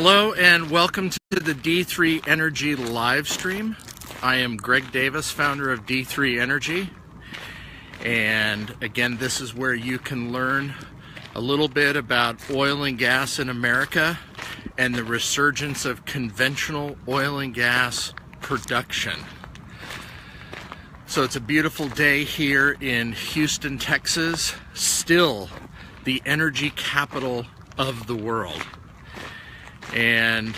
Hello and welcome to the D3 Energy live stream. I am Greg Davis, founder of D3 Energy. And again, this is where you can learn a little bit about oil and gas in America and the resurgence of conventional oil and gas production. So it's a beautiful day here in Houston, Texas, still the energy capital of the world. And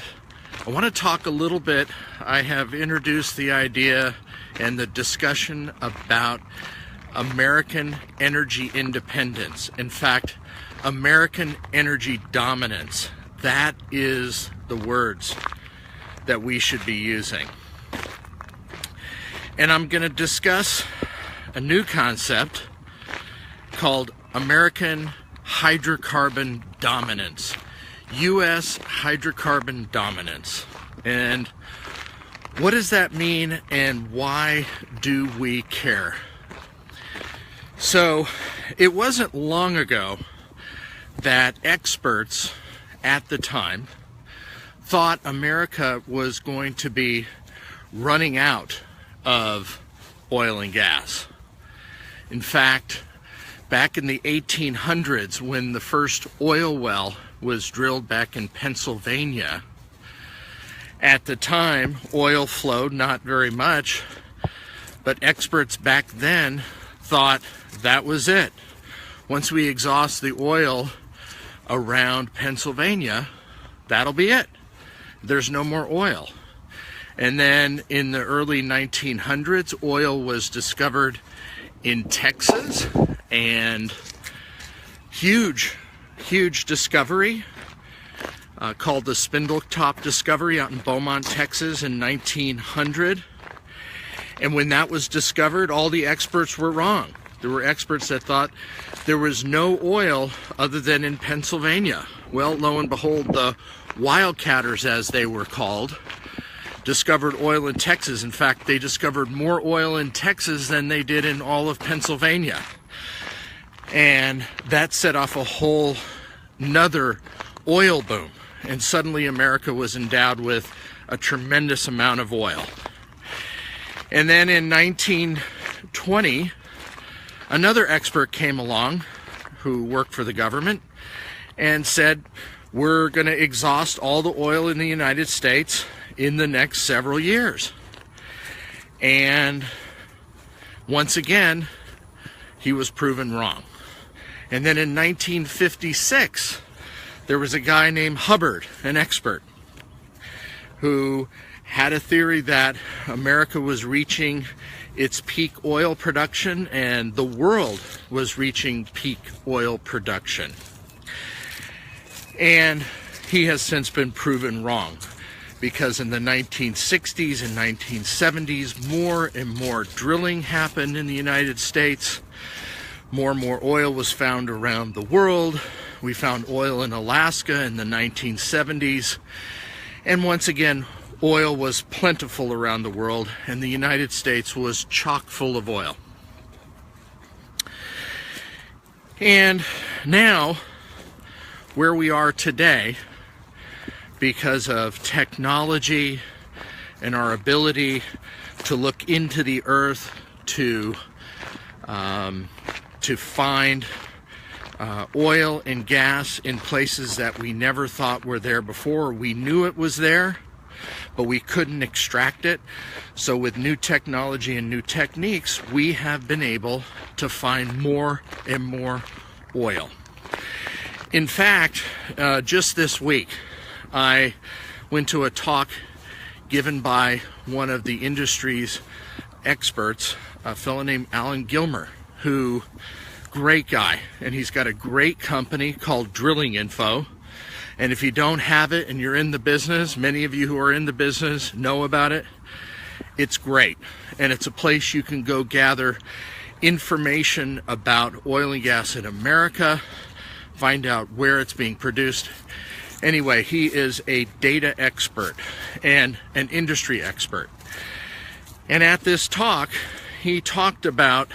I want to talk a little bit. I have introduced the idea and the discussion about American energy independence. In fact, American energy dominance. That is the words that we should be using. And I'm going to discuss a new concept called American hydrocarbon dominance. U.S. hydrocarbon dominance. And what does that mean and why do we care? So it wasn't long ago that experts at the time thought America was going to be running out of oil and gas. In fact, back in the 1800s, when the first oil well was drilled back in Pennsylvania, at the time oil flowed not very much, but experts back then thought that was it. Once we exhaust the oil around Pennsylvania, that'll be it. There's no more oil. And then in the early 1900s, oil was discovered in Texas, and huge discovery called the Spindletop discovery out in Beaumont, Texas in 1900. And when that was discovered, all the experts were wrong. There were experts that thought there was no oil other than in Pennsylvania. Well, lo and behold, the wildcatters, as they were called, discovered oil in Texas. In fact, they discovered more oil in Texas than they did in all of Pennsylvania. And that set off a whole nother oil boom. And suddenly America was endowed with a tremendous amount of oil. And then in 1920, another expert came along who worked for the government and said, we're going to exhaust all the oil in the United States in the next several years. And once again, he was proven wrong. And then in 1956, there was a guy named Hubbard, an expert, who had a theory that America was reaching its peak oil production and the world was reaching peak oil production. And he has since been proven wrong, because in the 1960s and 1970s, more and more drilling happened in the United States. More and more oil was found around the world. We found oil in Alaska in the 1970s. And once again, oil was plentiful around the world, and the United States was chock full of oil. And now, where we are today, because of technology and our ability to look into the earth to find oil and gas in places that we never thought were there before. We knew it was there, but we couldn't extract it. So with new technology and new techniques, we have been able to find more and more oil. In fact, just this week, I went to a talk given by one of the industry's experts, a fellow named Alan Gilmer, who, great guy, and he's got a great company called Drilling Info. And if you don't have it and you're in the business, many of you who are in the business know about it. It's great, and it's a place you can go gather information about oil and gas in America, find out where it's being produced. Anyway, he is a data expert and an industry expert. And at this talk, he talked about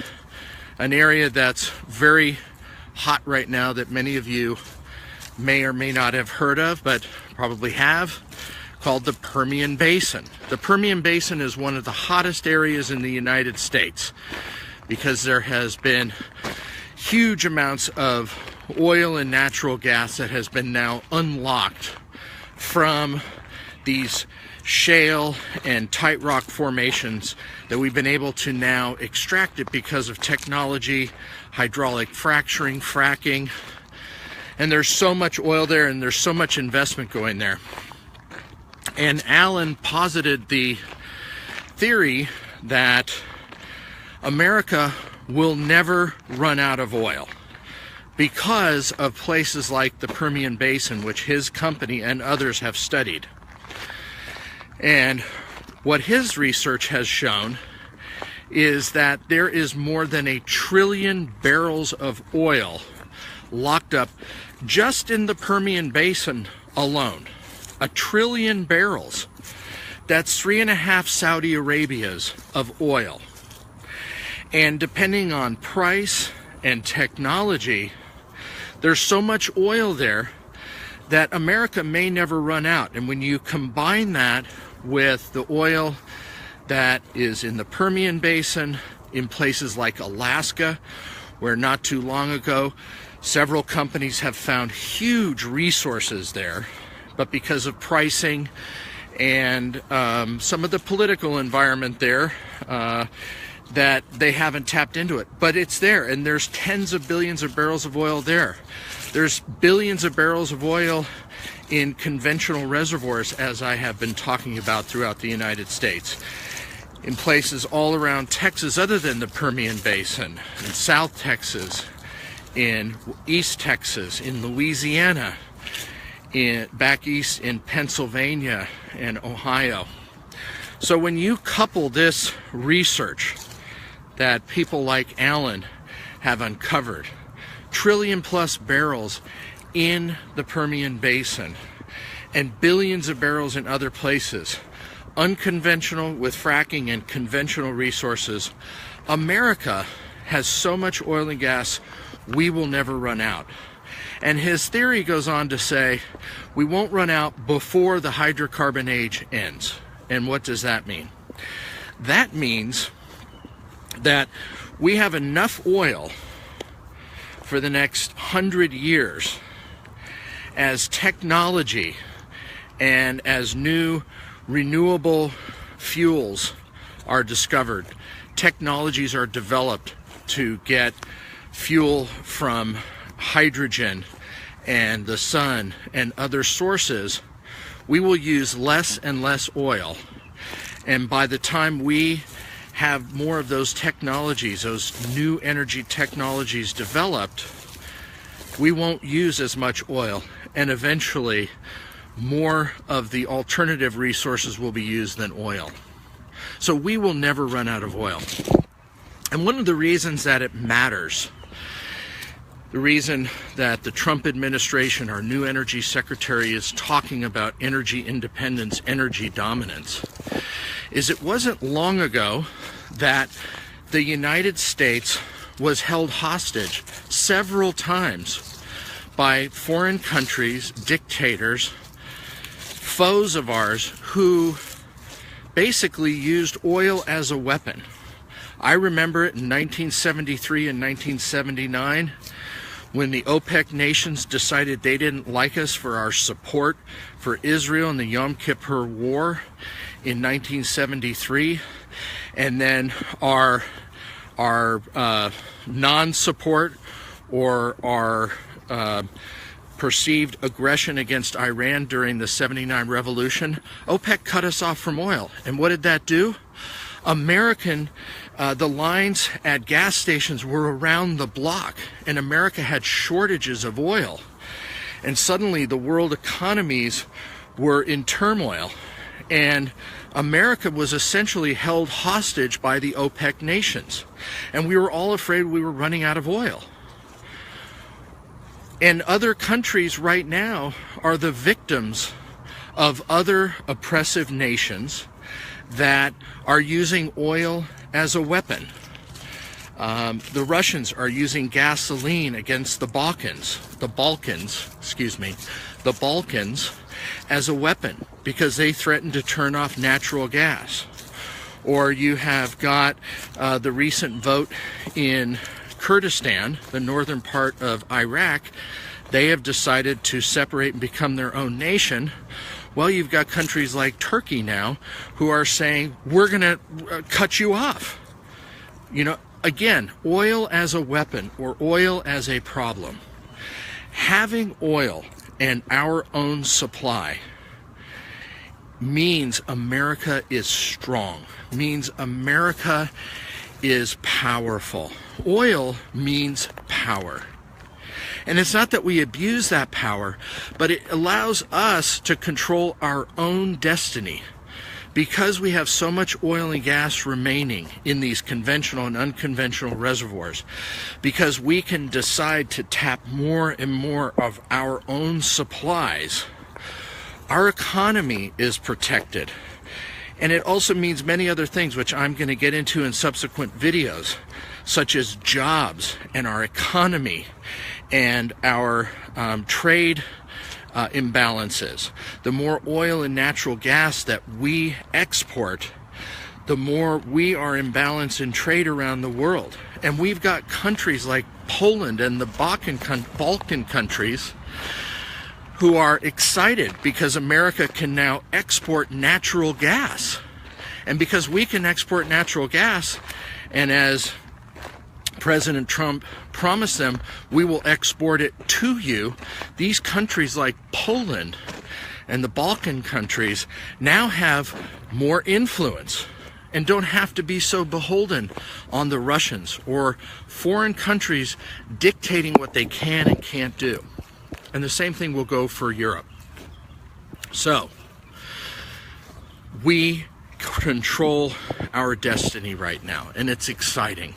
an area that's very hot right now that many of you may or may not have heard of, but probably have, called the Permian Basin. The Permian Basin is one of the hottest areas in the United States because there has been huge amounts of oil and natural gas that has been now unlocked from these shale and tight rock formations that we've been able to now extract it because of technology, hydraulic fracturing, fracking, and there's so much oil there and there's so much investment going there. And Alan posited the theory that America will never run out of oil because of places like the Permian Basin, which his company and others have studied. And what his research has shown is that there is more than 1 trillion barrels of oil locked up just in the Permian Basin alone. 1 trillion barrels. That's 3.5 Saudi Arabias of oil. And depending on price and technology, there's so much oil there that America may never run out. And when you combine that with the oil that is in the Permian Basin, in places like Alaska, where not too long ago several companies have found huge resources there, but because of pricing and some of the political environment there, that they haven't tapped into it. But it's there, and there's tens of billions of barrels of oil there. There's billions of barrels of oil in conventional reservoirs, as I have been talking about throughout the United States, in places all around Texas other than the Permian Basin, in South Texas, in East Texas, in Louisiana, back east in Pennsylvania and Ohio. So when you couple this research that people like Alan have uncovered, trillion plus barrels in the Permian Basin and billions of barrels in other places, unconventional with fracking and conventional resources, America has so much oil and gas, we will never run out. And his theory goes on to say, we won't run out before the hydrocarbon age ends. And what does that mean? That means that we have enough oil for the next 100 years as technology and as new renewable fuels are discovered. Technologies are developed to get fuel from hydrogen and the sun and other sources. We will use less and less oil, and by the time we have more of those technologies, those new energy technologies developed, we won't use as much oil, and eventually more of the alternative resources will be used than oil. So we will never run out of oil. And one of the reasons that it matters, the reason that the Trump administration, our new energy secretary, is talking about energy independence, energy dominance, is it wasn't long ago that the United States was held hostage several times by foreign countries, dictators, foes of ours, who basically used oil as a weapon. I remember it in 1973 and 1979 when the OPEC nations decided they didn't like us for our support for Israel in the Yom Kippur War in 1973, and then our non-support or our perceived aggression against Iran during the 79 revolution. OPEC cut us off from oil. And what did that do? The lines at gas stations were around the block, and America had shortages of oil. And suddenly the world economies were in turmoil, and America was essentially held hostage by the OPEC nations. And we were all afraid we were running out of oil. And other countries right now are the victims of other oppressive nations that are using oil as a weapon. The Russians are using gasoline against the Balkans, as a weapon because they threaten to turn off natural gas. Or you have got the recent vote in Kurdistan, the northern part of Iraq. They have decided to separate and become their own nation. Well, you've got countries like Turkey now who are saying, we're going to cut you off. You know, again, oil as a weapon or oil as a problem. Having oil and our own supply means America is strong, means America is powerful. Oil means power. And it's not that we abuse that power, but it allows us to control our own destiny. Because we have so much oil and gas remaining in these conventional and unconventional reservoirs, because we can decide to tap more and more of our own supplies, our economy is protected. And it also means many other things, which I'm going to get into in subsequent videos, such as jobs and our economy and our trade imbalances. The more oil and natural gas that we export, the more we are imbalanced in trade around the world. And we've got countries like Poland and the Balkan countries who are excited because America can now export natural gas. And because we can export natural gas, and as President Trump promised them, we will export it to you, these countries like Poland and the Balkan countries now have more influence and don't have to be so beholden on the Russians or foreign countries dictating what they can and can't do. And the same thing will go for Europe. So, we control our destiny right now, and it's exciting.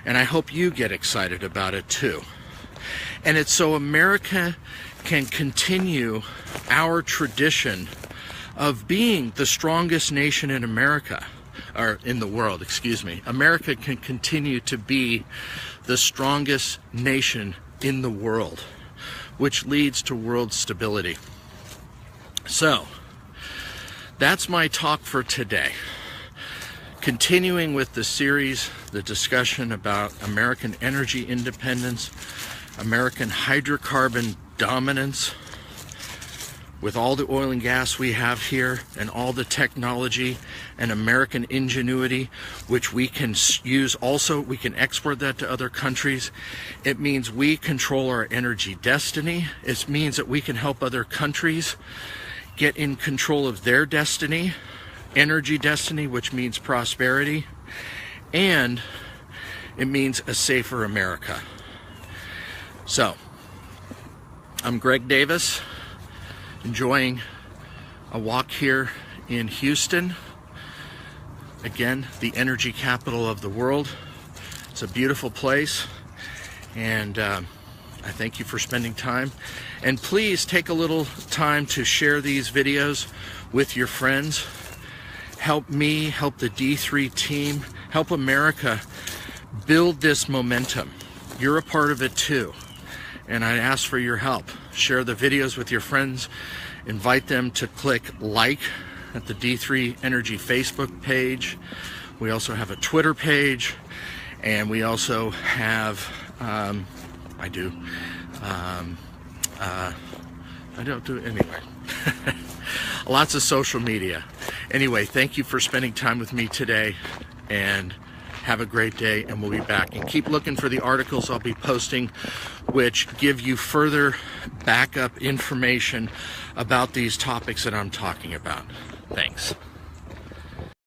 And I hope you get excited about it too. And it's so America can continue our tradition of being the strongest nation in America, or in the world, excuse me. America can continue to be the strongest nation in the world, which leads to world stability. So, that's my talk for today. Continuing with the series, the discussion about American energy independence, American hydrocarbon dominance, with all the oil and gas we have here and all the technology and American ingenuity, which we can use also, we can export that to other countries. It means we control our energy destiny. It means that we can help other countries get in control of their destiny, energy destiny, which means prosperity, and it means a safer America. So, I'm Greg Davis, enjoying a walk here in Houston. Again, the energy capital of the world. It's a beautiful place, and I thank you for spending time. And please take a little time to share these videos with your friends. Help me, help the D3 team, help America build this momentum. You're a part of it too, and I ask for your help. Share the videos with your friends. Invite them to click like at the D3 Energy Facebook page. We also have a Twitter page, and we also have, I don't do it anyway. Lots of social media. Anyway, thank you for spending time with me today, and have a great day, and we'll be back. And keep looking for the articles I'll be posting, which give you further backup information about these topics that I'm talking about. Thanks.